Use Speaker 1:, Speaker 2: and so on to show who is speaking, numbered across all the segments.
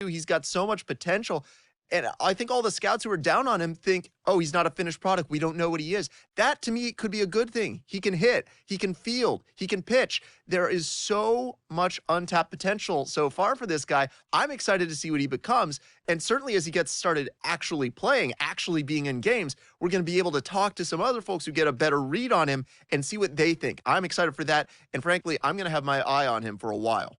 Speaker 1: He's got so much potential. And I think all the scouts who are down on him think, oh, he's not a finished product. We don't know what he is. That, to me, could be a good thing. He can hit. He can field. He can pitch. There is so much untapped potential so far for this guy. I'm excited to see what he becomes. And certainly as he gets started actually playing, actually being in games, we're going to be able to talk to some other folks who get a better read on him and see what they think. I'm excited for that. And frankly, I'm going to have my eye on him for a while.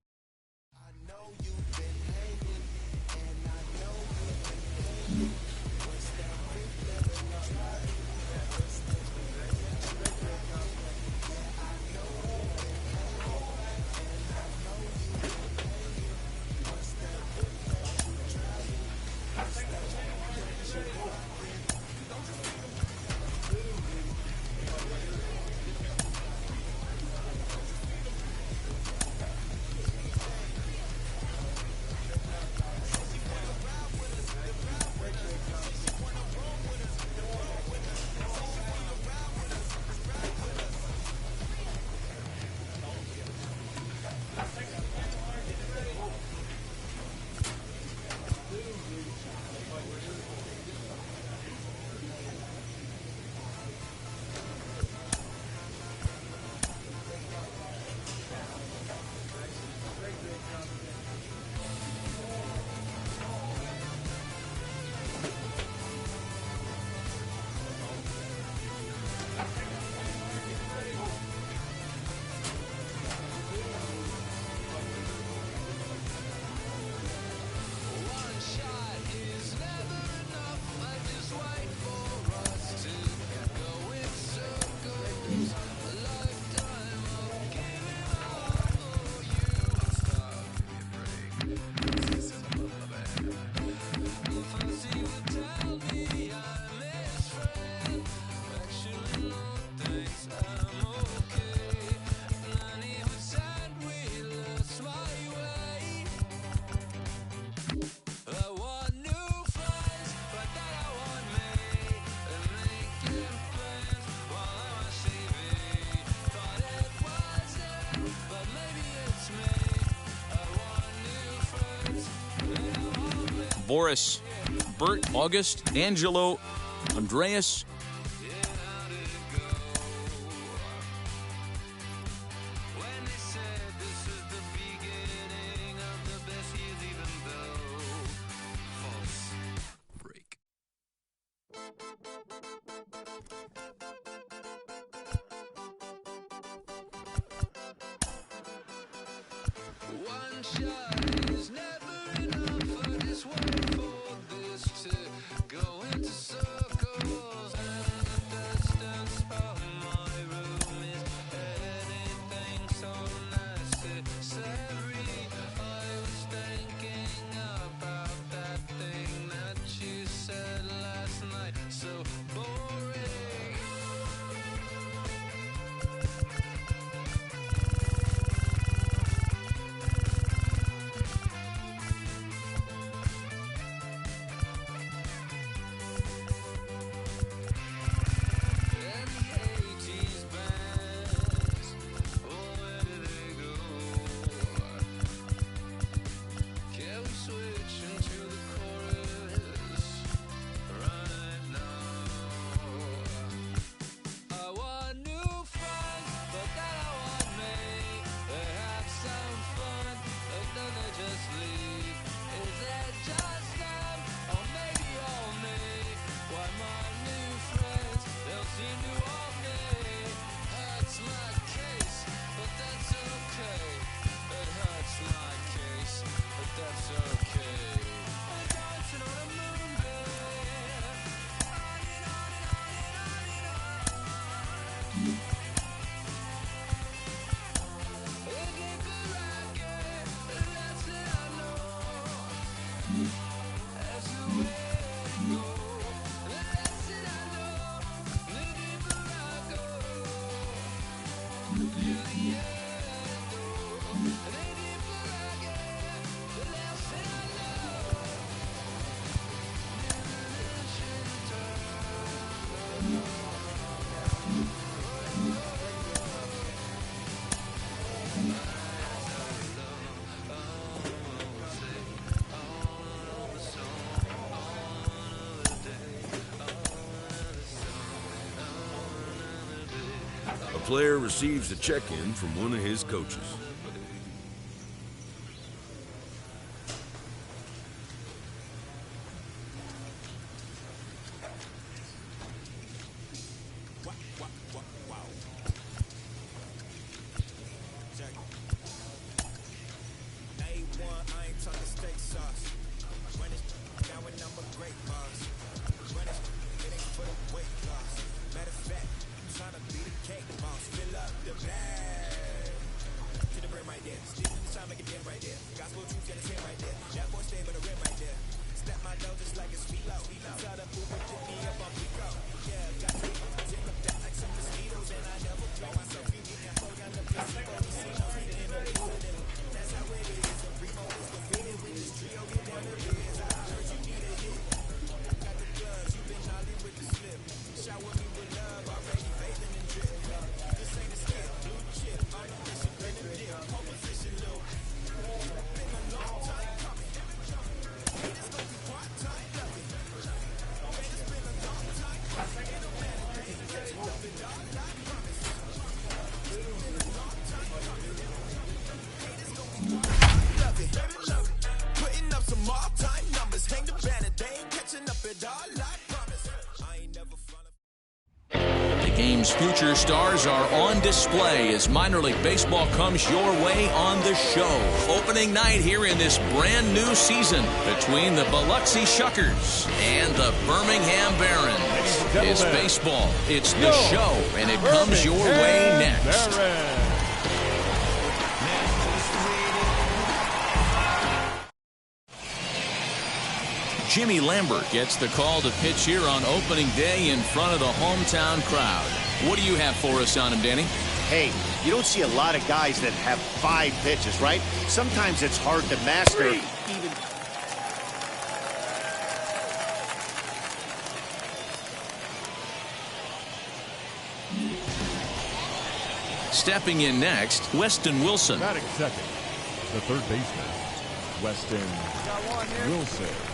Speaker 2: Boris, Bert, August, Angelo, Andreas. Break.
Speaker 3: One shot is never enough. I just wait for this to go into circles.
Speaker 4: player receives a check-in from one of his coaches.
Speaker 2: Game's future stars are on display as minor league baseball comes your way on the show. Opening night here in this brand new season between the Biloxi Shuckers and the Birmingham Barons. It's baseball, it's the show, and it comes your way next. Jimmy Lambert gets the call to pitch here on opening day in front of the hometown crowd. What do you have for us on him, Danny?
Speaker 5: Hey, you don't see a lot of guys that have 5 pitches, right? Sometimes it's hard to master even.
Speaker 2: Stepping in next, Weston Wilson.
Speaker 6: Batting second, the third baseman, Weston Wilson.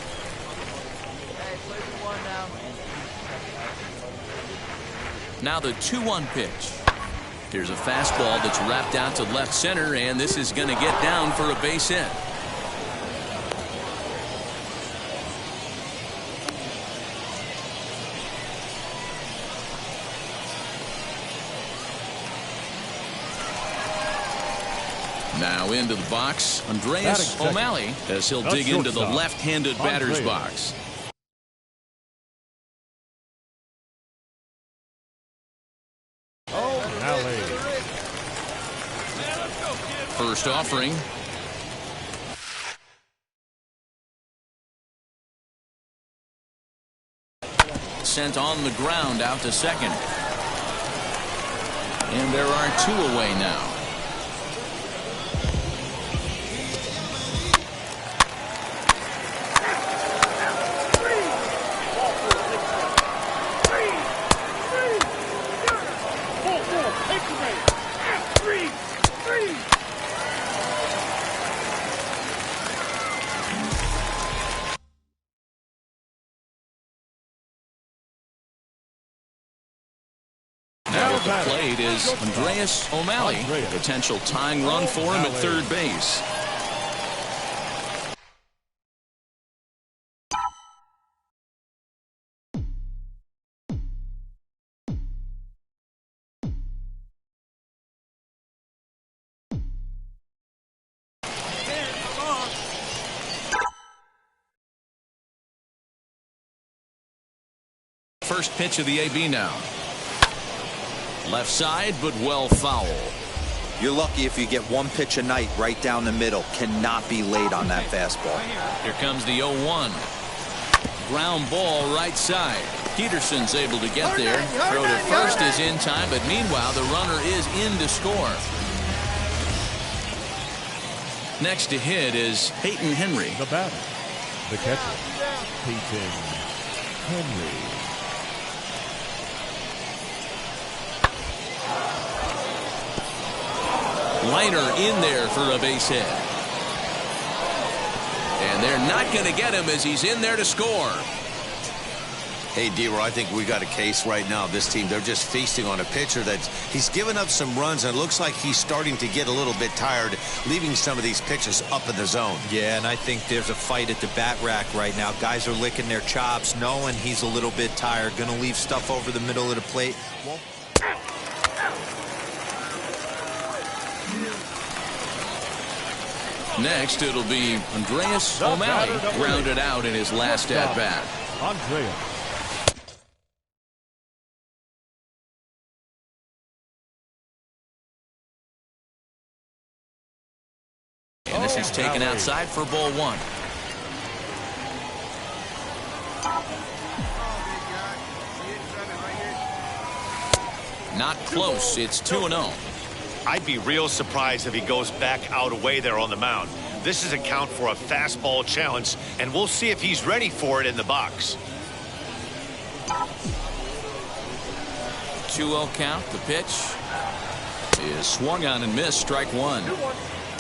Speaker 2: Now the 2-1 pitch. Here's a fastball that's wrapped out to left center, and this is going to get down for a base hit. Now into the box, Andreas O'Malley, as he'll dig into the left-handed batter's box. First offering. Sent on the ground out to second. And there are 2 away now. At the plate is Andreas O'Malley. Potential tying run for him at third base. First pitch of the AB now. Left side, but well foul.
Speaker 7: You're lucky if you get 1 pitch a night right down the middle. Cannot be late on that fastball.
Speaker 2: Here comes the 0-1. Ground ball right side. Peterson's able to get there. Throw to first is in time, but meanwhile the runner is in to score. Next to hit is Peyton Henry.
Speaker 6: The batter, the catcher, Peyton Henry.
Speaker 2: Liner in there for a base hit. And they're not going to get him as he's in there to score.
Speaker 5: Hey, D-Roy, I think we got a case right now. This team, they're just feasting on a pitcher he's given up some runs, and it looks like he's starting to get a little bit tired, leaving some of these pitches up in the zone.
Speaker 7: Yeah, and I think there's a fight at the bat rack right now. Guys are licking their chops, knowing he's a little bit tired, going to leave stuff over the middle of the plate.
Speaker 2: Next, it'll be Andreas O'Malley, grounded out in his last at-bat.
Speaker 6: Andreas.
Speaker 2: And this is taken outside for ball one. Not close. It's 2-0.
Speaker 5: I'd be real surprised if he goes back out away there on the mound. This is a count for a fastball challenge, and we'll see if he's ready for it in the box.
Speaker 2: 2-0 count. The pitch is swung on and missed. Strike one.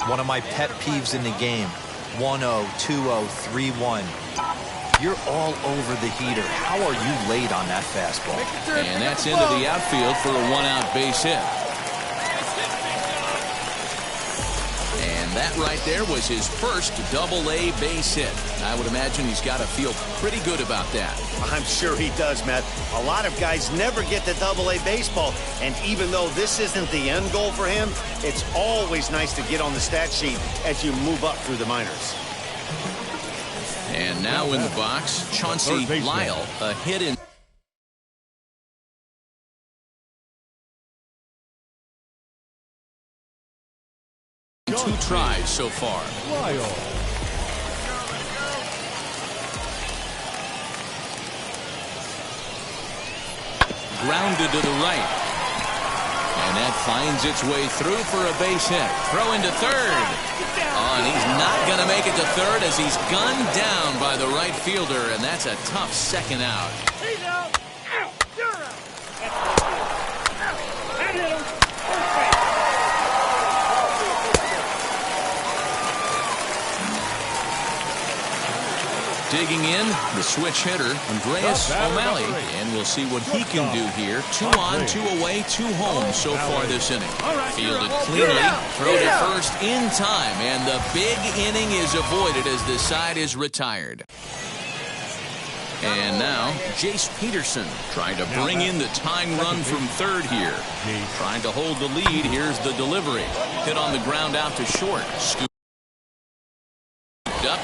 Speaker 7: One of my pet peeves in the game. 1-0, 2-0, 3-1. You're all over the heater. How are you late on that fastball?
Speaker 2: And that's into the outfield for a one-out base hit. And that right there was his first double-A base hit. I would imagine he's got to feel pretty good about that.
Speaker 5: I'm sure he does, Matt. A lot of guys never get to double-A baseball, and even though this isn't the end goal for him, it's always nice to get on the stat sheet as you move up through the minors.
Speaker 2: And now in the box, Chauncey Lyle, a hit in. Two tries so far.
Speaker 6: Lyle.
Speaker 2: Grounded to the right. And that finds its way through for a base hit. Throw into third. Oh, and he's not going to make it to third as he's gunned down by the right fielder, and that's a tough second out.
Speaker 3: He's out. Out. You're out. That hit him.
Speaker 2: Digging in, the switch hitter, Andreas O'Malley. And we'll see what he can do here. 2 on, 2 away, 2 home so far this inning. Fielded cleanly, throw to first in time, and the big inning is avoided as the side is retired. And now, Jace Peterson trying to bring in the tying run from third here. Trying to hold the lead. Here's the delivery. Hit on the ground out to short. Scooped up.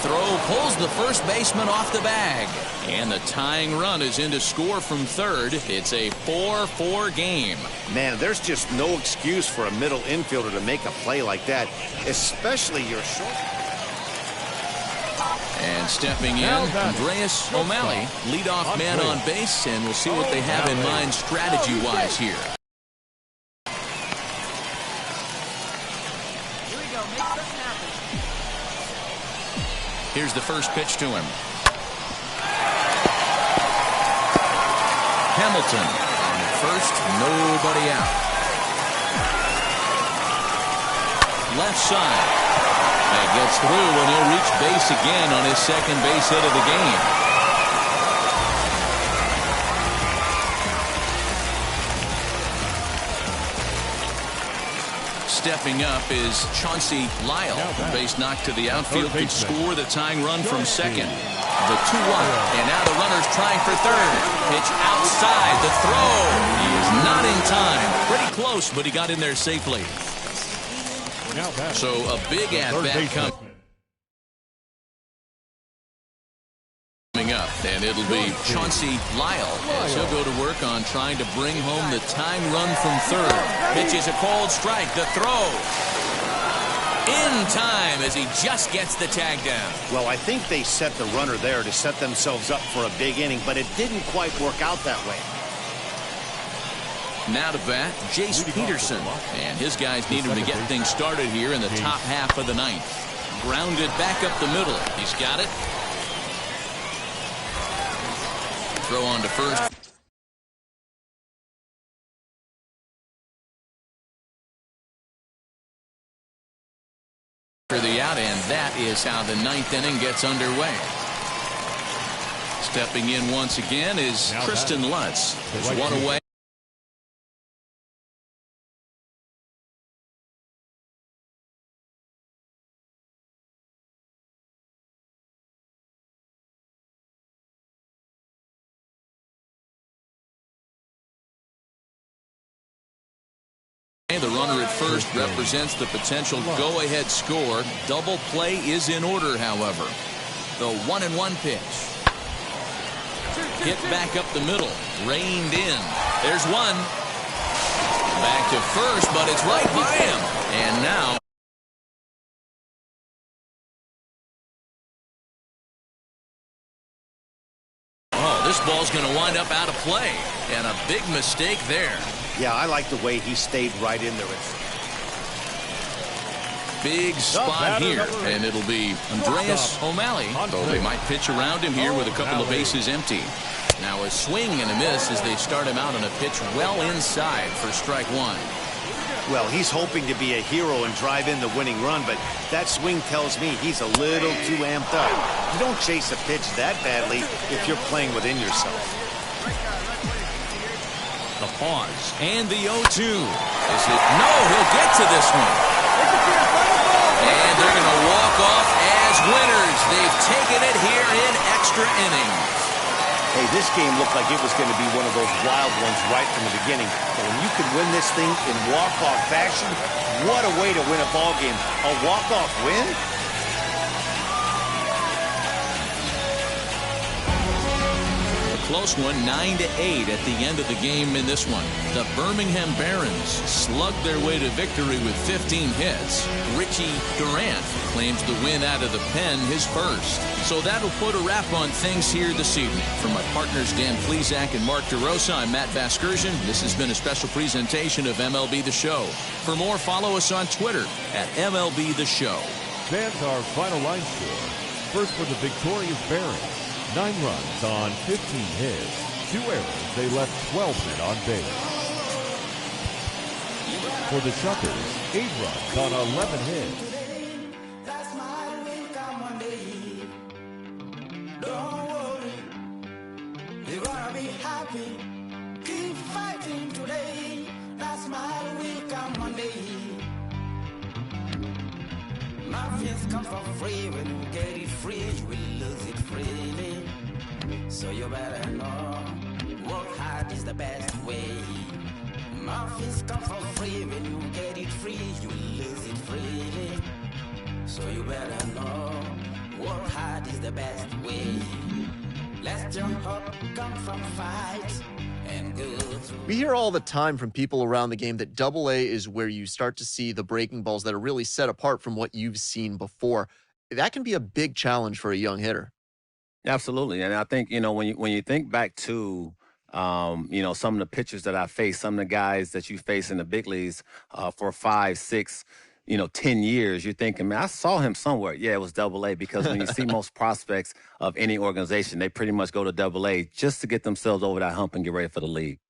Speaker 2: Throw pulls the first baseman off the bag. And the tying run is in to score from third. It's a 4-4 game.
Speaker 5: Man, there's just no excuse for a middle infielder to make a play like that, especially your short.
Speaker 2: And stepping in, Andreas O'Malley, leadoff man on base, and we'll see what they have in mind strategy-wise here. Here's the first pitch to him. Hamilton on first, nobody out. Left side. That gets through, and he'll reach base again on his second base hit of the game. Stepping up is Chauncey Lyle. The base knock to the outfield could score the tying run from second. The 2-1, and now the runner's trying for third. Pitch outside, the throw. He is not in time. Pretty close, but he got in there safely. So a big at-bat coming up, and it'll be Chauncey Lyle as he'll go to work on trying to bring home the tying run from third. Pitch is a called strike. The throw in time as he just gets the tag down.
Speaker 5: Well, I think they set the runner there to set themselves up for a big inning, but it didn't quite work out that way.
Speaker 2: Now to bat, Jace Peterson. And his guys need him to get things started here in the top half of the ninth. Grounded back up the middle. He's got it. Throw on to first. For the out, and that is how the ninth inning gets underway. Stepping in once again is Kristen Lutz. There's one away. The runner at first represents the potential go-ahead score. Double play is in order, however. The 1-1 pitch. Hit back up the middle. Reined in. There's one. Back to first, but it's right by him. And now this ball's going to wind up out of play. And a big mistake there.
Speaker 5: Yeah, I like the way he stayed right in there.
Speaker 2: Big spot here, and it'll be Andreas O'Malley. So they might pitch around him here with a couple of bases empty. Now a swing and a miss as they start him out on a pitch well inside for strike one.
Speaker 5: Well, he's hoping to be a hero and drive in the winning run, but that swing tells me he's a little too amped up. You don't chase a pitch that badly if you're playing within yourself.
Speaker 2: The pause and the 0-2. Is it? No, he'll get to this one. And they're going to walk off as winners. They've taken it here in extra innings.
Speaker 5: Hey, this game looked like it was going to be one of those wild ones right from the beginning. But when you can win this thing in walk-off fashion, what a way to win a ball game. A walk-off win?
Speaker 2: Close one, 9-8 at the end of the game in this one. The Birmingham Barons slugged their way to victory with 15 hits. Richie Durant claims the win out of the pen, his first. So that'll put a wrap on things here this evening. For my partners Dan Plesac and Mark DeRosa, I'm Matt Vasgersian. This has been a special presentation of MLB The Show. For more, follow us on Twitter at MLB The Show.
Speaker 6: That's our final line score. First for the victorious Barons. 9 runs on 15 hits. 2 errors. They left 12 men on base. For the Shuckers, 8 runs on 11 hits.
Speaker 8: Keep fighting today. That smile will come one day. Muffins come for free. When you get it free, you will lose it freely. So you better know, work hard is the best way. Muffins come for free. When you get it free, you will lose it freely. So you better know, work hard is the best way. Let's jump up, come from fight, and go through.
Speaker 1: We hear all the time from people around the game that Double-A is where you start to see the breaking balls that are really set apart from what you've seen before. That can be a big challenge for a young hitter.
Speaker 9: Absolutely, and I think, when you think back to, some of the pitchers that I faced, some of the guys that you face in the big leagues for 5, 6, 10 years, you're thinking, man, I saw him somewhere. Yeah, it was Double-A, because when you see most prospects of any organization, they pretty much go to Double-A just to get themselves over that hump and get ready for the league.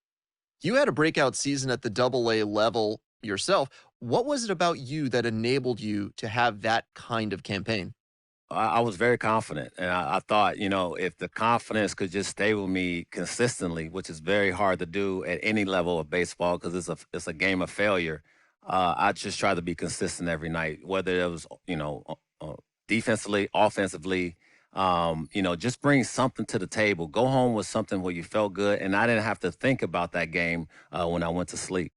Speaker 1: You had a breakout season at the Double-A level yourself. What was it about you that enabled you to have that kind of campaign?
Speaker 9: I was very confident, and I thought, if the confidence could just stay with me consistently, which is very hard to do at any level of baseball because it's a game of failure. I just try to be consistent every night, whether it was, defensively, offensively, just bring something to the table. Go home with something where you felt good, and I didn't have to think about that game when I went to sleep.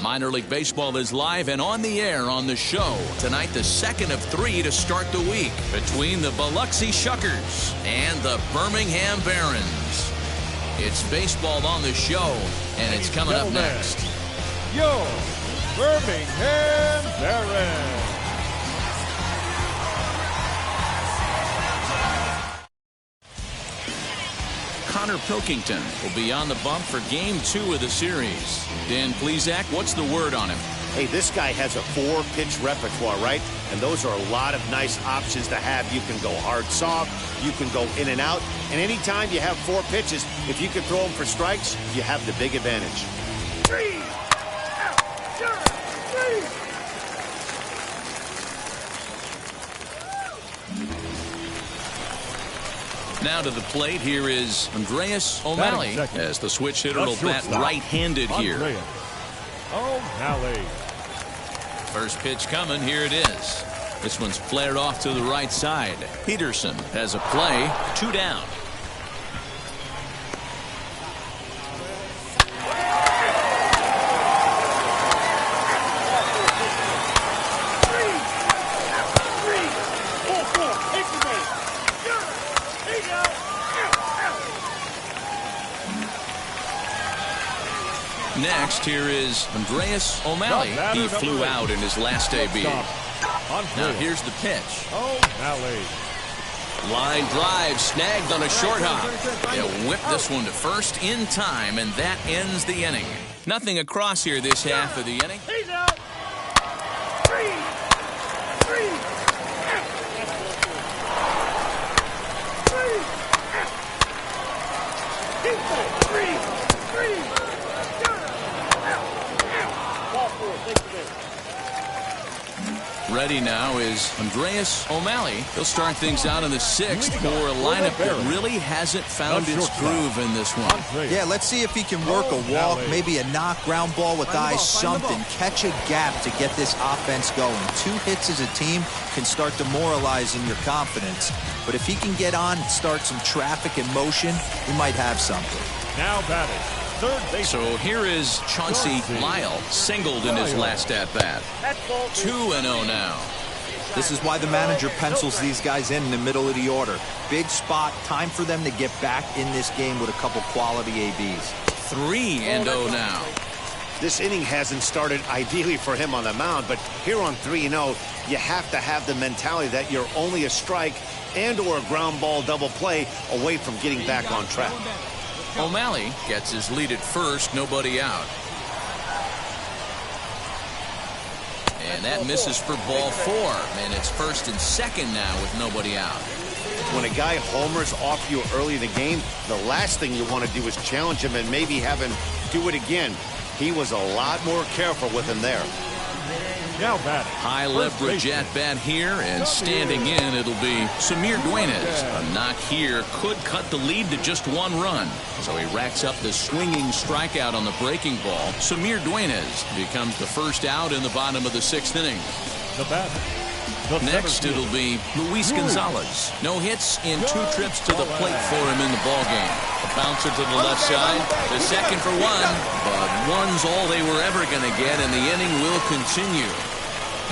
Speaker 2: Minor League Baseball is live and on the air on the show. Tonight, the second of 3 to start the week between the Biloxi Shuckers and the Birmingham Barons. It's baseball on the show, and it's coming up next.
Speaker 6: Your Birmingham Barons.
Speaker 2: Connor Pilkington will be on the bump for Game 2 of the series. Dan Plesac, what's the word on him?
Speaker 5: Hey, this guy has a 4-pitch repertoire, right? And those are a lot of nice options to have. You can go hard, soft. You can go in and out. And anytime you have 4 pitches, if you can throw them for strikes, you have the big advantage.
Speaker 3: 3 out, 3.
Speaker 2: Now to the plate, here is Andreas O'Malley as the switch hitter will bat right-handed here.
Speaker 6: O'Malley.
Speaker 2: First pitch coming, here it is. This one's flared off to the right side. Peterson has a play, 2 down. Next, here is Andreas O'Malley. He flew out in his last AB. Now here's the pitch.
Speaker 6: O'Malley.
Speaker 2: Line drive snagged on a short hop. They'll whip this one to first in time, and that ends the inning. Nothing across here this half of the inning.
Speaker 3: He's out. 3 out. 3
Speaker 2: Ready now is Andreas O'Malley. He'll start things out in the 6th for a lineup that really hasn't found its groove in this one.
Speaker 7: Yeah, let's see if he can work a walk, maybe a knock, ground ball with eyes, something. Catch a gap to get this offense going. 2 hits as a team can start demoralizing your confidence. But if he can get on and start some traffic and motion, he might have something.
Speaker 6: Now batting.
Speaker 2: So here is Chauncey Lyle, singled in his last at-bat. 2-0 now.
Speaker 7: This is why the manager pencils these guys in the middle of the order. Big spot, time for them to get back in this game with a couple quality ABs.
Speaker 2: 3-0 now.
Speaker 5: This inning hasn't started ideally for him on the mound, but here on 3-0, you have to have the mentality that you're only a strike and or a ground ball double play away from getting back on track.
Speaker 2: O'Malley gets his lead at first, nobody out. And that misses for ball 4. And it's first and second now with nobody out.
Speaker 5: When a guy homers off you early in the game, the last thing you want to do is challenge him and maybe have him do it again. He was a lot more careful with him there.
Speaker 6: Now batting.
Speaker 2: High leverage at bat here, and standing in, it'll be Samir Duenas. A knock here could cut the lead to just 1 run. So he racks up the swinging strikeout on the breaking ball. Samir Duenas becomes the first out in the bottom of the 6th inning.
Speaker 6: The batter.
Speaker 2: Next, it'll be Luis Gonzalez. No hits in 2 trips to the plate for him in the ballgame. A bouncer to the left side, the second for 1, but 1's all they were ever going to get, and the inning will continue.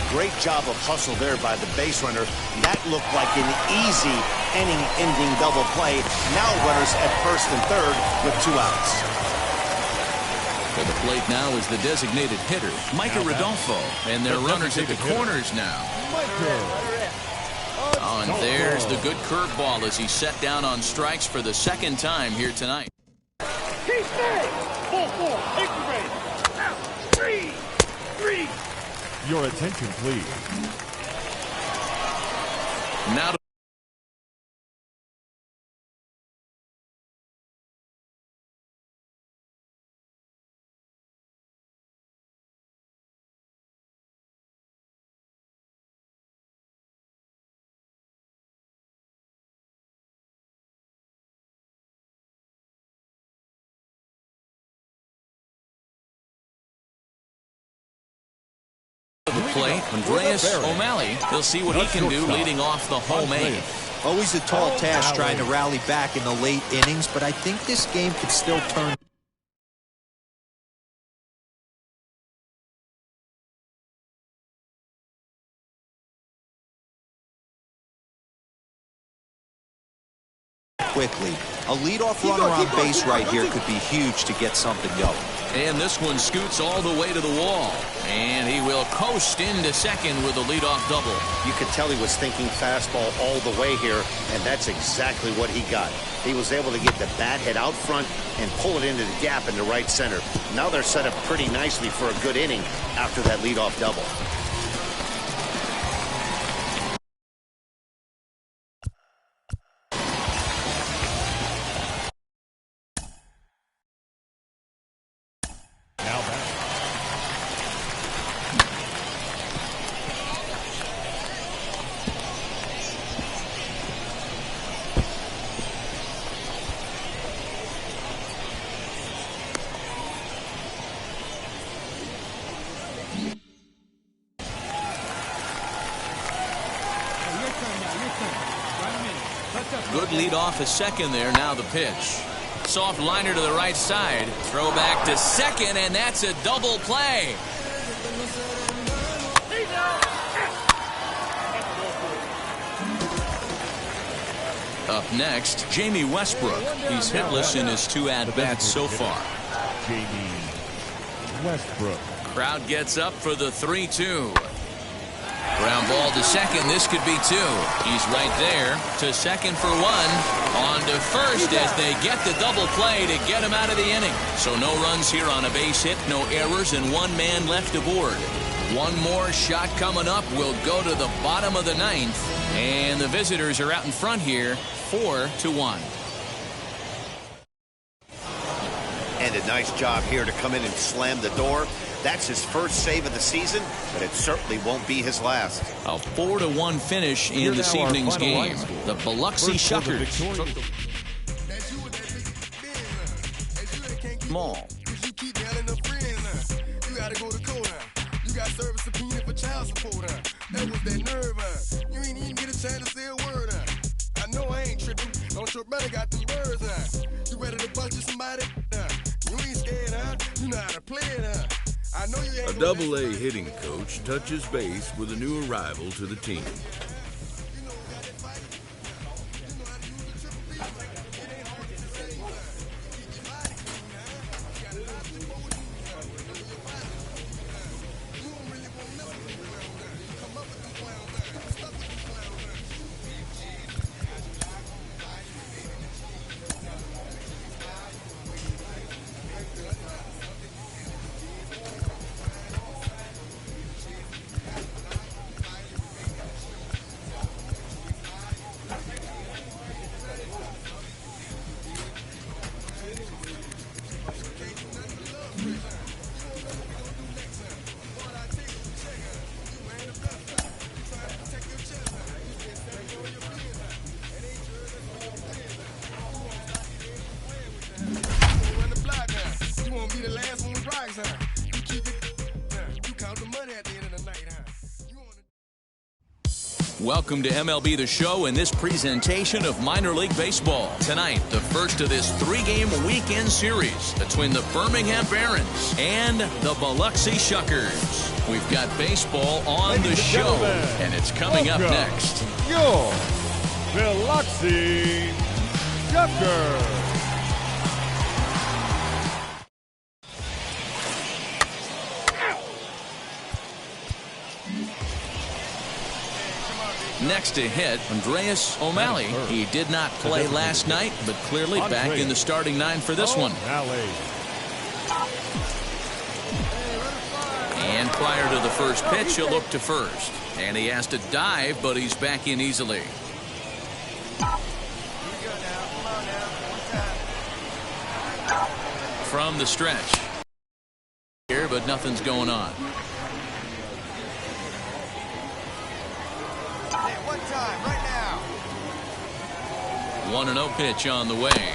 Speaker 5: Great job of hustle there by the base runner. That looked like an easy inning-ending double play. Now runners at first and third with 2 outs.
Speaker 2: To the plate now is the designated hitter, Micah Rodolfo, and their runners at the corners now. Oh, and there's the good curveball as he's set down on strikes for the 2nd time here tonight.
Speaker 3: He's there. 4-4. Extra base. Out. 3.
Speaker 6: Your attention, please.
Speaker 2: Now to the plate, Andreas O'Malley. He'll see what he can do leading off the home 8th.
Speaker 7: Always a tall task trying to rally back in the late innings, but I think this game could still turn quickly. A leadoff runner on base right here could be huge to get something going.
Speaker 2: And this one scoots all the way to the wall. And he will coast into second with a leadoff double.
Speaker 5: You could tell he was thinking fastball all the way here, and that's exactly what he got. He was able to get the bat head out front and pull it into the gap into right center. Now they're set up pretty nicely for a good inning after that leadoff double.
Speaker 2: Good lead off at second there. Now the pitch. Soft liner to the right side. Throw back to second, and that's a double play. Up next, Jamie Westbrook. He's hitless in his 2 at-bats so far.
Speaker 6: Jamie Westbrook.
Speaker 2: Crowd gets up for the 3-2. Ground ball to second. This could be 2. He's right there to second for 1. On to first as they get the double play to get him out of the inning. So no runs here on a base hit, no errors, and 1 man left aboard. One more shot coming up. Will go to the bottom of the 9th. And the visitors are out in front here, 4-1.
Speaker 5: And a nice job here to come in and slam the door. That's his first save of the season, but it certainly won't be his last.
Speaker 2: A 4-1 finish in this evening's game. The Biloxi Shuckers. Small.
Speaker 10: You got service subpoena for child support. That was that nerve. You ain't even get a chance to say a word. I know I ain't tripping. Don't your brother got them birds. You ready to bust you somebody? You ain't scared, huh? You know how to play it, I know you ain't.
Speaker 4: A Double-A hitting coach touches base with a new arrival to the team.
Speaker 2: Welcome to MLB The Show and this presentation of minor league baseball. Tonight, the first of this 3-game weekend series between the Birmingham Barons and the Biloxi Shuckers. We've got baseball on the show, and it's coming up next.
Speaker 6: Your Biloxi Shuckers.
Speaker 2: Next to hit, Andreas O'Malley. He did not play last night, but clearly back in the starting 9 for this one. And prior to the first pitch, he'll look to first. And he has to dive, but he's back in easily. From the stretch. Here, but nothing's going on. 1-0 pitch on the way.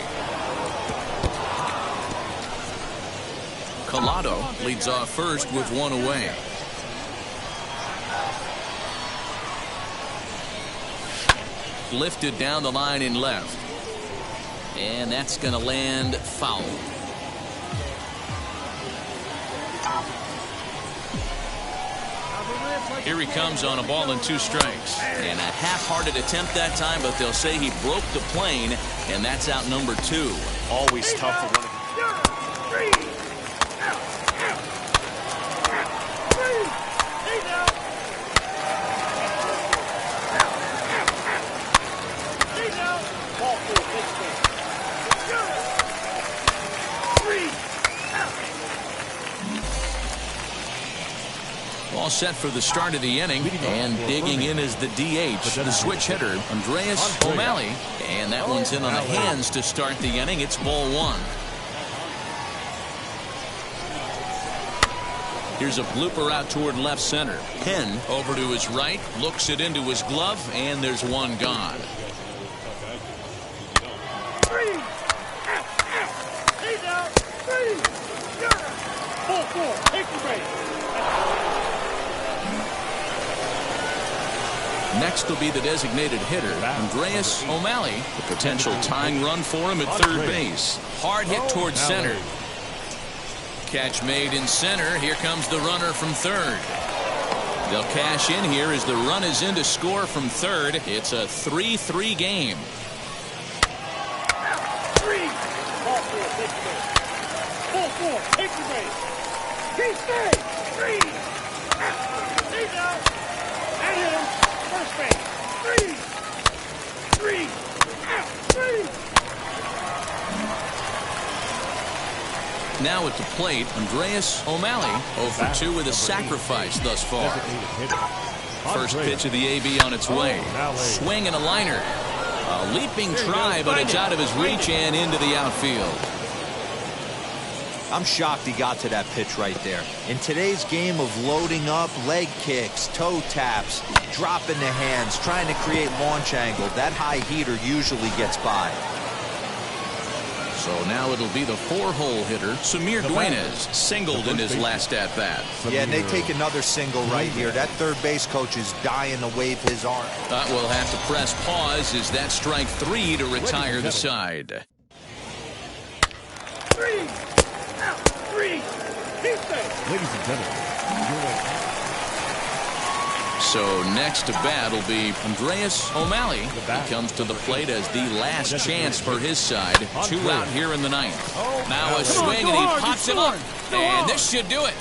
Speaker 2: Collado leads off first with 1 away. Lifted down the line in left. And that's going to land foul. Here he comes on a ball and 2 strikes. And a half-hearted attempt that time, but they'll say he broke the plane, and that's out number 2.
Speaker 5: Always tough for one of
Speaker 2: All set for the start of the inning, and digging in is the DH, the switch hitter, Andreas O'Malley. And that one's in on the hands to start the inning. It's ball 1. Here's a blooper out toward left center. Penn over to his right, looks it into his glove, and there's one gone. Next will be the designated hitter, Andreas O'Malley. The potential tying run for him at third base. Hard hit towards center. Catch made in center. Here comes the runner from third. They'll cash in here as the run is in to score from third. It's a 3-3 game. Now at the plate, Andreas O'Malley 0 for 2 with a sacrifice thus far. First pitch of the AB on its way. Swing and a liner. A leaping try, but it's out of his reach and into the outfield.
Speaker 7: I'm shocked he got to that pitch right there. In today's game of loading up, leg kicks, toe taps, dropping the hands, trying to create launch angle, that high heater usually gets by.
Speaker 2: So now it'll be the 4-hole hitter, Samir Dueñas, singled in his last at-bat.
Speaker 7: Yeah, and they take another single right here. That third base coach is dying to wave his arm.
Speaker 2: We'll have to press pause as that strike 3 to retire the side.
Speaker 3: 3 out, 3.
Speaker 6: Ladies and gentlemen,
Speaker 2: So next to bat will be Andreas O'Malley. He comes to the plate as the last chance for his side. 2 out here in the 9th. Now a swing, and he pops it up. And this should do it.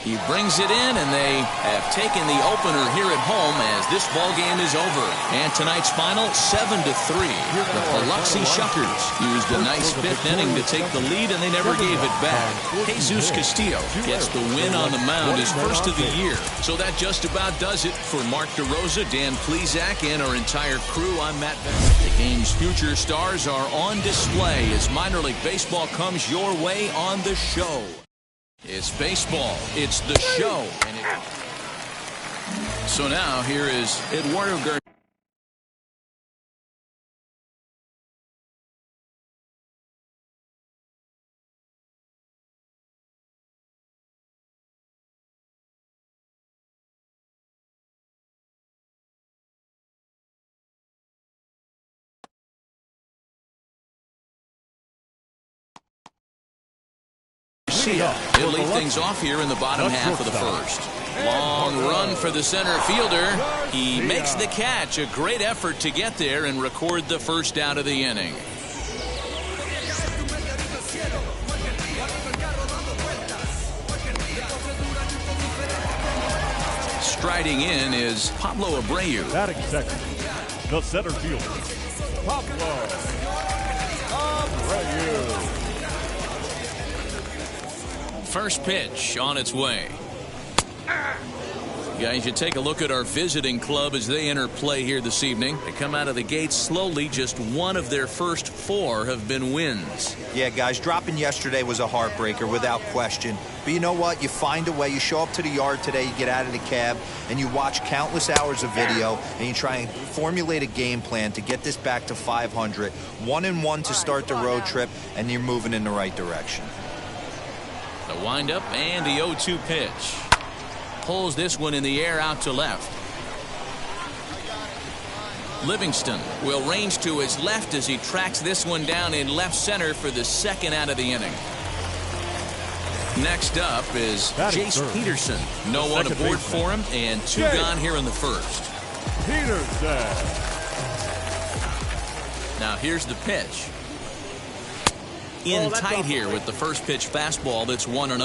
Speaker 2: He brings it in, and they have taken the opener here at home as this ball game is over. And tonight's final, 7-3. The Biloxi Shuckers used a nice 5th inning to take the lead, and they never gave it back. Jesus Castillo gets the win on the mound, his first of the year. So that just about does it for Mark DeRosa, Dan Plesac, and our entire crew. I'm Matt Bennett. The game's future stars are on display as minor league baseball comes your way on the show. It's baseball. It's the show. So now here is Eduardo Garcia. He'll lead things off here in the bottom half of the first. Long run for the center fielder. He makes the catch. A great effort to get there and record the first out of the inning. Striding in is Pablo Abreu.
Speaker 6: Batting second, the center fielder, Pablo Abreu.
Speaker 2: First pitch on its way. Guys, you take a look at our visiting club as they enter play here this evening. They come out of the gates slowly. Just one of their first 4 have been wins.
Speaker 7: Yeah, guys, dropping yesterday was a heartbreaker without question. But you know what? You find a way. You show up to the yard today, you get out of the cab, and you watch countless hours of video, and you try and formulate a game plan to get this back to 500. 1-1 to start the road trip, and you're moving in the right direction.
Speaker 2: The windup and the 0-2 pitch. Pulls this one in the air out to left. Livingston will range to his left as he tracks this one down in left center for the second out of the inning. Next up is Jace Peterson. No one aboard for him, and 2 gone here in the first.
Speaker 6: Peterson.
Speaker 2: Now here's the pitch. In tight here with the first pitch fastball that's 1-0.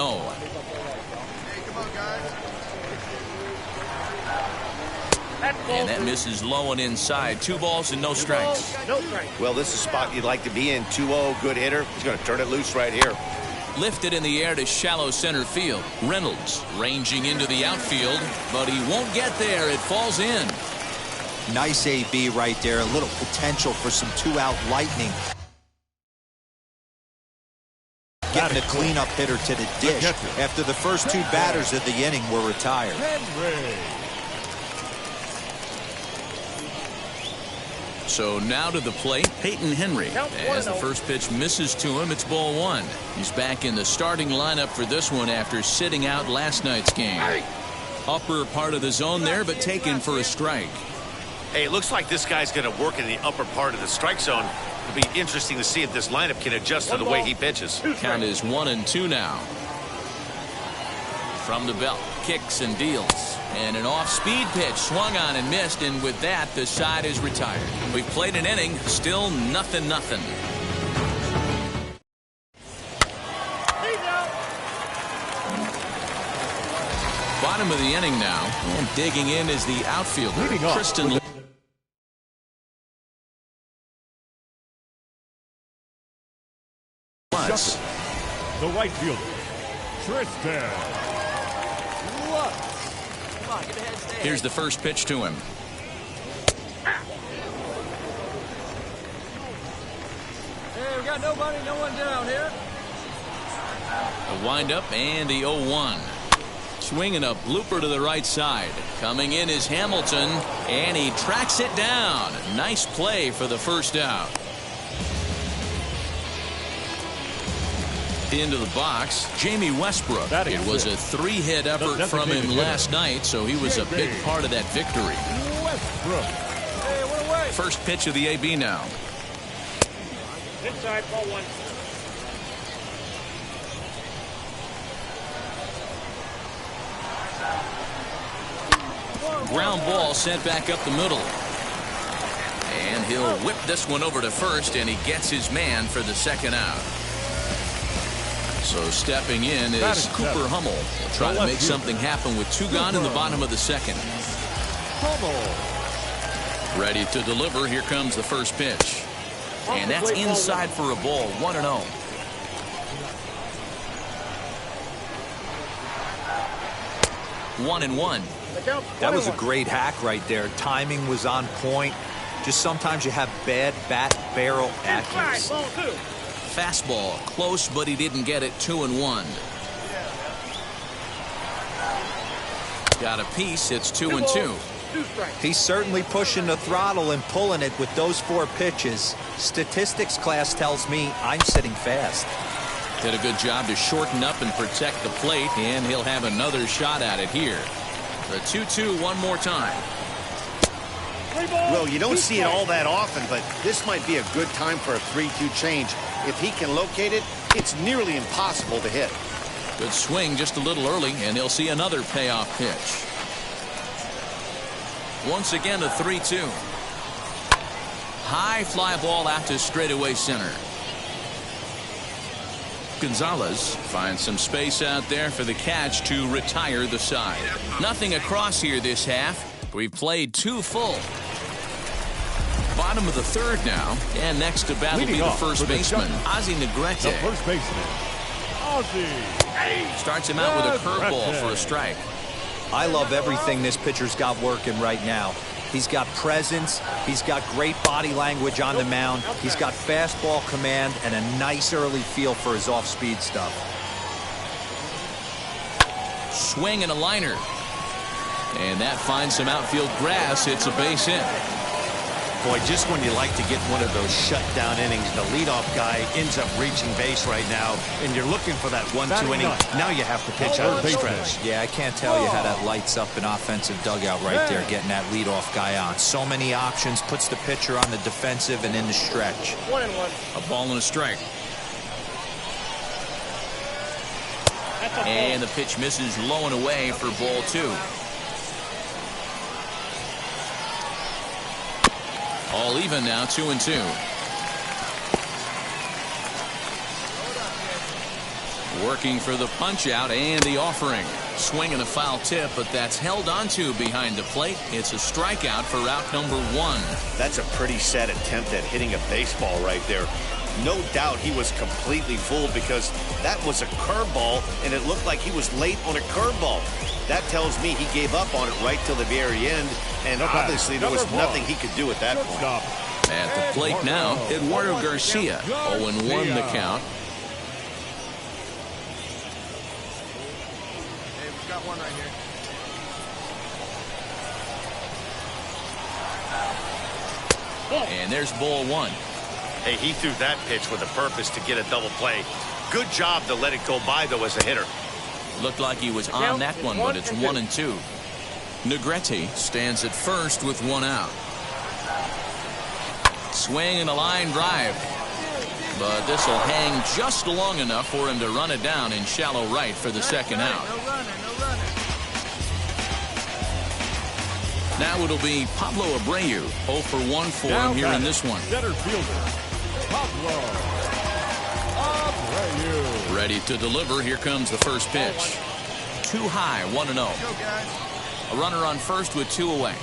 Speaker 2: And that misses low and inside. 2 balls and no strikes.
Speaker 5: Well, this is a spot you'd like to be in. 2-0, good hitter. He's going to turn it loose right here.
Speaker 2: Lifted in the air to shallow center field. Reynolds ranging into the outfield, but he won't get there. It falls in.
Speaker 7: Nice AB right there. A little potential for some 2-out lightning. Getting a cleanup hitter to the dish after the first 2 batters of the inning were retired.
Speaker 2: So now to the plate, Peyton Henry. As the first pitch misses to him, it's ball 1. He's back in the starting lineup for this one after sitting out last night's game. Upper part of the zone there, but taken for a strike.
Speaker 5: Hey, it looks like this guy's going to work in the upper part of the strike zone. It'll be interesting to see if this lineup can adjust to the way he pitches.
Speaker 2: Count is 1-2 now. From the belt, kicks and deals. And an off-speed pitch swung on and missed, and with that, the side is retired. We've played an inning, still 0-0. Bottom of the inning now, and digging in is the outfielder, Tristan.
Speaker 6: The right fielder, Tristan.
Speaker 2: Here's the first pitch to him.
Speaker 3: Hey, we got nobody, no one down here.
Speaker 2: A windup and the 0-1. Swinging a blooper to the right side. Coming in is Hamilton, and he tracks it down. Nice play for the first out. Into the box, Jamie Westbrook. It was a 3-hit effort from him last night, so he was a big part of that victory.
Speaker 6: Westbrook.
Speaker 3: Hey, what away?
Speaker 2: First pitch of the AB now.
Speaker 3: Inside, ball 1.
Speaker 2: Ground ball sent back up the middle. And he'll whip this one over to first, and he gets his man for the second out. So stepping in is Cooper Hummel. He'll try to make something happen with 2 gone in the bottom of the second.
Speaker 6: Hummel.
Speaker 2: Ready to deliver. Here comes the first pitch. And that's inside for a ball. 1-0. One and one.
Speaker 7: That was a great hack right there. Timing was on point. Just sometimes you have bad bat barrel accuracy.
Speaker 2: Fastball close, but he didn't get it. 2-1. Got a piece. It's 2-2.
Speaker 7: He's certainly pushing the throttle and pulling it with those 4 pitches. Statistics class tells me I'm sitting fast.
Speaker 2: Did a good job to shorten up and protect the plate, and he'll have another shot at it here. The 2-2 one more time.
Speaker 5: Well, you don't see it all that often, but this might be a good time for a 3-2 change. If he can locate it, it's nearly impossible to hit.
Speaker 2: Good swing just a little early, and he'll see another payoff pitch. Once again, a 3-2. High fly ball out to straightaway center. Gonzalez finds some space out there for the catch to retire the side. Nothing across here this half. We've played 2 full. Bottom of the third now, and next to bat will be the first baseman, Ozzie Negrete.
Speaker 6: The first baseman, Ozzie.
Speaker 2: Starts him out with a curveball for a strike.
Speaker 7: I love everything this pitcher's got working right now. He's got presence. He's got great body language on the mound. He's got fastball command and a nice early feel for his off-speed stuff.
Speaker 2: Swing and a liner. And that finds some outfield grass. It's a base hit.
Speaker 5: Boy, just when you like to get one of those shutdown innings, the leadoff guy ends up reaching base right now, and you're looking for that 1-2 inning. Now you have to pitch out of the stretch.
Speaker 7: Yeah, I can't tell you how that lights up an offensive dugout right there, getting that leadoff guy on. So many options, puts the pitcher on the defensive and in the stretch.
Speaker 3: 1-1.
Speaker 2: A ball and a strike. And the pitch misses low and away for ball 2. All even now, 2-2. Working for the punch out and the offering. Swing and a foul tip, but that's held onto behind the plate. It's a strikeout for out number 1.
Speaker 5: That's a pretty sad attempt at hitting a baseball right there. No doubt he was completely fooled because that was a curveball, and it looked like he was late on a curveball. That tells me he gave up on it right till the very end, and obviously there was nothing he could do at that point.
Speaker 2: At the plate now, Eduardo Garcia. 0-1 the count.
Speaker 3: Hey, we've got one right here.
Speaker 2: And there's ball 1.
Speaker 5: Hey, he threw that pitch with a purpose to get a double play. Good job to let it go by, though, as a hitter.
Speaker 2: Looked like he was on that one, but it's 1-2. Negrete stands at first with 1 out. Swing and a line drive. But this will hang just long enough for him to run it down in shallow right for the second out.
Speaker 3: No running, no running.
Speaker 2: Now it'll be Pablo Abreu. 0 for 1 for him here in this one.
Speaker 6: Center fielder, Pablo Abreu.
Speaker 2: Ready to deliver. Here comes the first pitch. Too high, 1-0. A runner on first with 2 away.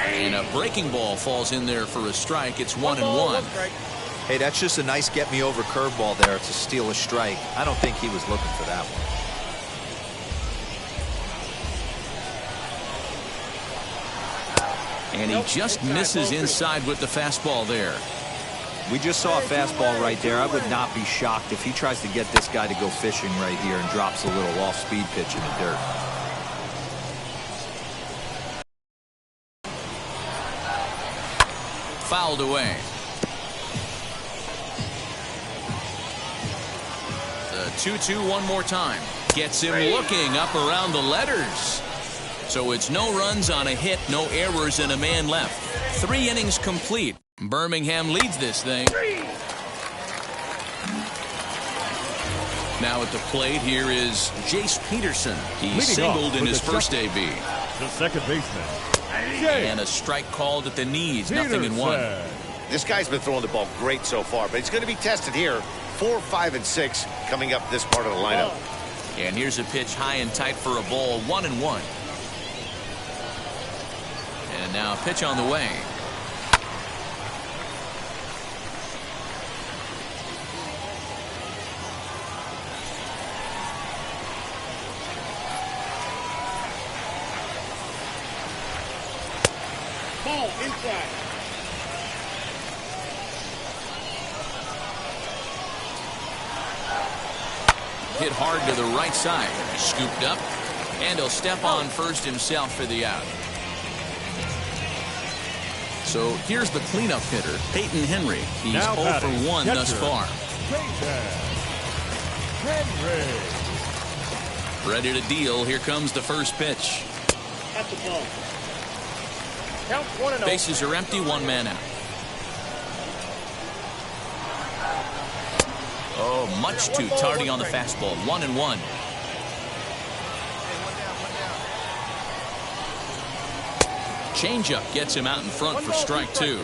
Speaker 2: And a breaking ball falls in there for a strike. It's 1-1.
Speaker 7: Hey, that's just a nice get-me-over curveball there to steal a strike. I don't think he was looking for that one.
Speaker 2: And he just misses inside with the fastball there.
Speaker 7: We just saw a fastball right there. I would not be shocked if he tries to get this guy to go fishing right here and drops a little off-speed pitch in the dirt.
Speaker 2: Fouled away. The 2-2 one more time. Gets him looking up around the letters. So it's no runs on a hit, no errors, and a man left. 3 innings complete. Birmingham leads this thing. Now at the plate, here is Jace Peterson. He singled in his first AB.
Speaker 6: The second baseman.
Speaker 2: And a strike called at the knees. Nothing in 1.
Speaker 5: This guy's been throwing the ball great so far, but he's going to be tested here. 4, 5, and 6 coming up this part of the lineup.
Speaker 2: And here's a pitch high and tight for a ball. 1-1. And now a pitch on the way.
Speaker 10: Ball inside.
Speaker 2: Hit hard to the right side. Scooped up. And he'll step on first himself for the out. So here's the cleanup hitter, Peyton Henry. He's 0 for 1 thus far. Ready to deal. Here comes the first pitch.
Speaker 10: That's the ball. Count 1-0.
Speaker 2: Bases are empty, 1 man out. Oh, much too tardy on the fastball. 1-1. Changeup gets him out in front for strike 2.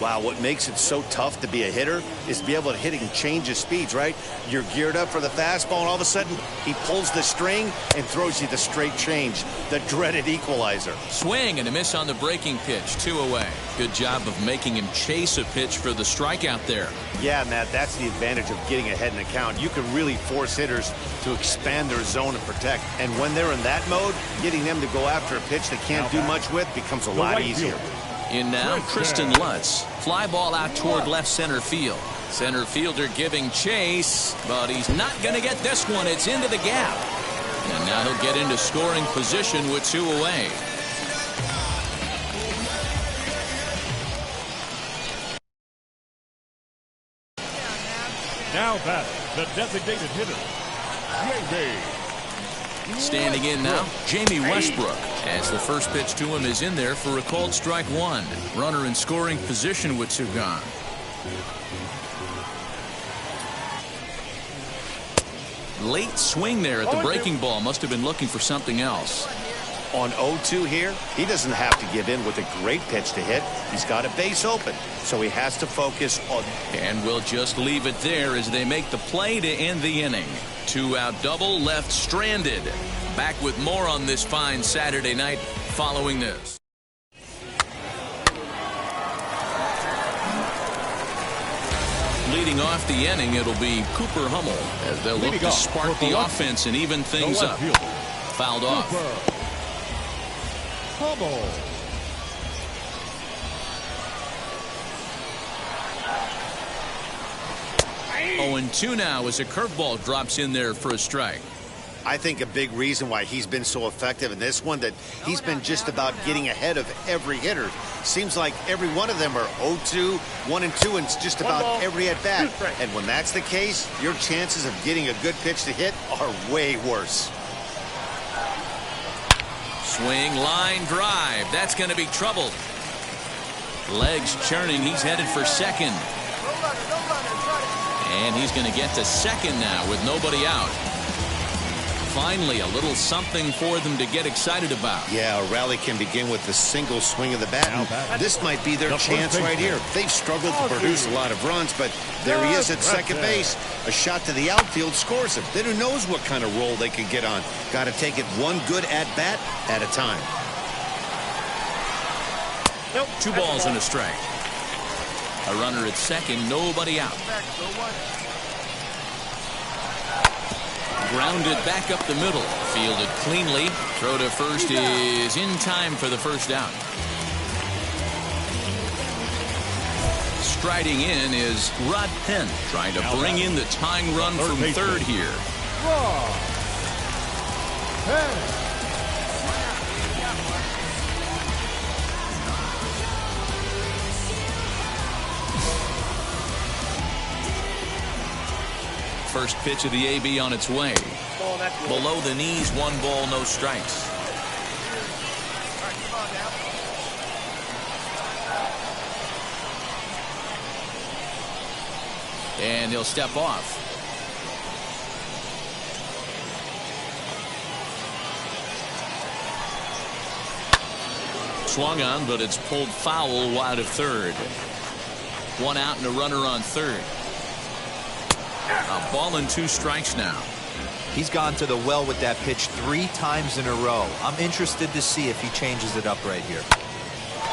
Speaker 5: Wow, what makes it so tough to be a hitter is to be able to hit and change his speeds, right? You're geared up for the fastball, and all of a sudden, he pulls the string and throws you the straight change, the dreaded equalizer.
Speaker 2: Swing and a miss on the breaking pitch. 2 away. Good job of making him chase a pitch for the strikeout there.
Speaker 5: Yeah, Matt, that's the advantage of getting ahead in the count. You can really force hitters to expand their zone and protect. And when they're in that mode, getting them to go after a pitch they can't do much with becomes a lot easier.
Speaker 2: In now, Kristen Lutz. Fly ball out toward left center field. Center fielder giving chase, but he's not going to get this one. It's into the gap. And now he'll get into scoring position with 2 away.
Speaker 6: Now back, the designated hitter, Jamie.
Speaker 2: Standing in now, Jamie Westbrook. As the first pitch to him is in there for a called strike 1. Runner in scoring position with 2 gone. Late swing there at the breaking ball. Must have been looking for something else.
Speaker 5: On 0-2 here, he doesn't have to give in with a great pitch to hit. He's got a base open, so he has to focus on.
Speaker 2: And we'll just leave it there as they make the play to end the inning. 2-out double, left stranded. Back with more on this fine Saturday night following this. Leading off the inning, it'll be Cooper Hummel as they'll look to spark the offense and even things up. Fouled off.
Speaker 6: Hummel.
Speaker 2: 0-2 now as a curveball drops in there for a strike.
Speaker 5: I think a big reason why he's been so effective in this one, that he's been just about getting ahead of every hitter. Seems like every one of them are 0-2, 1-2, and it's just about every at-bat. And when that's the case, your chances of getting a good pitch to hit are way worse.
Speaker 2: Swing, line, drive. That's going to be trouble. Legs churning. He's headed for second. And he's going to get to second now with nobody out. Finally, a little something for them to get excited about.
Speaker 5: Yeah, a rally can begin with a single swing of the bat. And this might be their chance right here. They've struggled to produce a lot of runs, but there he is at second base. A shot to the outfield scores him. Then who knows what kind of roll they could get on. Got to take it one good at-bat at a time.
Speaker 2: 2 balls and a strike. A runner at second, nobody out. Grounded back up the middle. Fielded cleanly. Throw to first is in time for the first out. Striding in is Rod Penn, trying to bring in the tying run from third here. First pitch of the AB on its way. Below the knees, 1 ball, no strikes. And he'll step off. Swung on, but it's pulled foul wide of third. 1 out and a runner on third. A ball and 2 strikes now.
Speaker 7: He's gone to the well with that pitch 3 times in a row. I'm interested to see if he changes it up right here.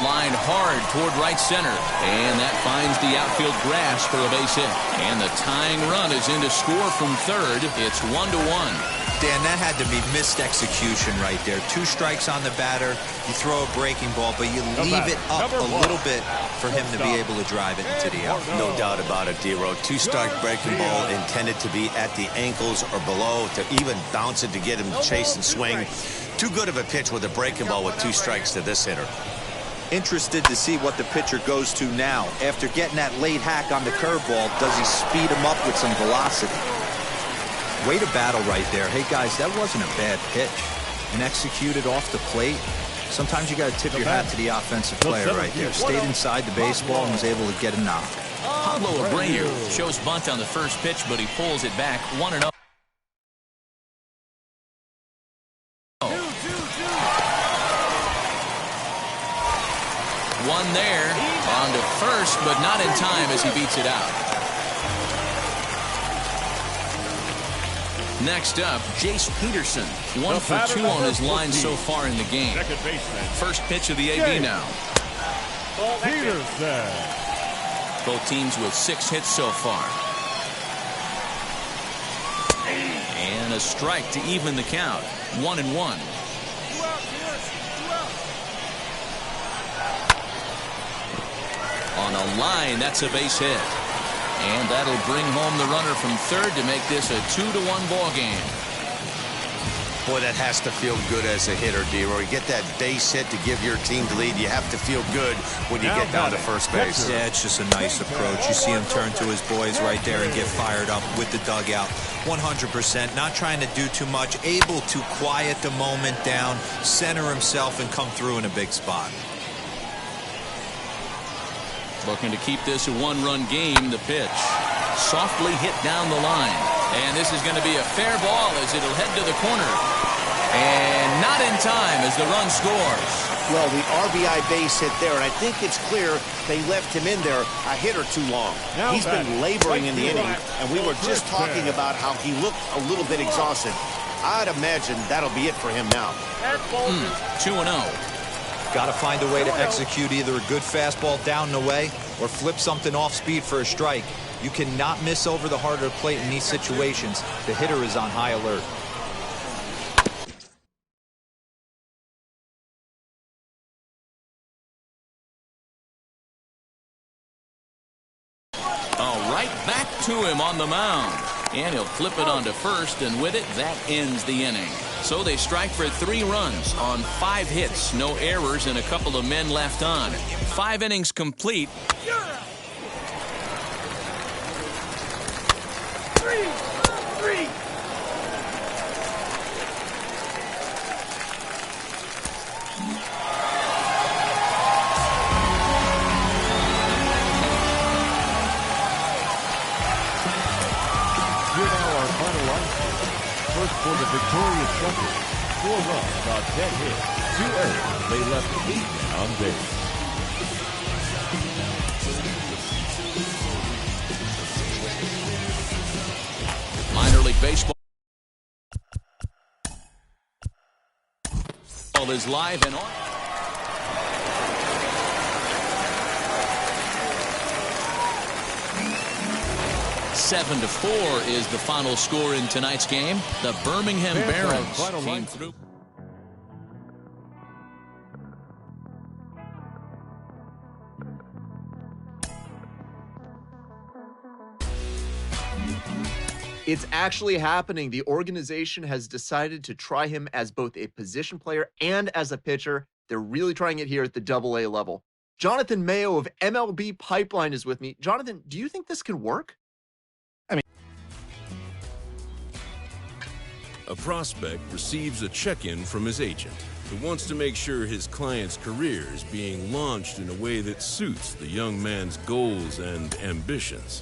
Speaker 2: Line hard toward right center. And that finds the outfield grass for a base hit. And the tying run is in to score from third. It's 1-1.
Speaker 7: Dan, that had to be missed execution right there. 2 strikes on the batter. You throw a breaking ball, but you leave it up a little bit for him to be able to drive it into the outfield.
Speaker 5: No doubt about it, D-Row. 2-strike breaking ball intended to be at the ankles or below, to even bounce it to get him to chase and swing. Too good of a pitch with a breaking ball with 2 strikes to this hitter.
Speaker 7: Interested to see what the pitcher goes to now. After getting that late hack on the curveball, does he speed him up with some velocity? Way to battle right there. Hey, guys, that wasn't a bad pitch. And executed off the plate. Sometimes you got to tip your hat to the offensive player right there. Stayed inside the baseball and was able to get a knock.
Speaker 2: Pablo Abreu shows bunt on the first pitch, but he pulls it back 1-0. One there, on to first, but not in time as he beats it out. Next up, Jace Peterson. 1 for 2 on his line so far in the game. First pitch of the AB now.
Speaker 6: Peterson.
Speaker 2: Both teams with 6 hits so far. And a strike to even the count. 1-1. On a line, that's a base hit. And that'll bring home the runner from third to make this a 2-1 ball game.
Speaker 5: Boy, that has to feel good as a hitter, D-Roy. You get that base hit to give your team the lead. You have to feel good when you get down to first base.
Speaker 7: Yeah, it's just a nice approach. You see him turn to his boys right there and get fired up with the dugout. 100%. Not trying to do too much. Able to quiet the moment down, center himself, and come through in a big spot.
Speaker 2: Looking to keep this a 1-run game. The pitch softly hit down the line. And this is going to be a fair ball as it'll head to the corner. And not in time as the run scores.
Speaker 5: Well, the RBI base hit there, and I think it's clear they left him in there a hit or two long. He's been laboring in the inning, and we were just talking about how he looked a little bit exhausted. I'd imagine that'll be it for him now.
Speaker 2: 2-0.
Speaker 7: Got to find a way to execute either a good fastball down and away or flip something off speed for a strike. You cannot miss over the heart of the plate in these situations. The hitter is on high alert.
Speaker 2: Right back to him on the mound. And he'll flip it onto first, and with it, that ends the inning. So they strike for 3 runs on 5 hits, no errors, and a couple of men left on. 5 innings complete.
Speaker 10: Three.
Speaker 6: First for the victorious Shuckers, 4 runs on 10 hits, 2 errors. They left 8 men on base.
Speaker 2: Minor League Baseball is live and on. Seven to 4 is the final score in tonight's game. The Birmingham Barons came through.
Speaker 1: It's actually happening. The organization has decided to try him as both a position player and as a pitcher. They're really trying it here at the AA level. Jonathan Mayo of MLB Pipeline is with me. Jonathan, do you think this can work?
Speaker 4: A prospect receives a check-in from his agent, who wants to make sure his client's career is being launched in a way that suits the young man's goals and ambitions.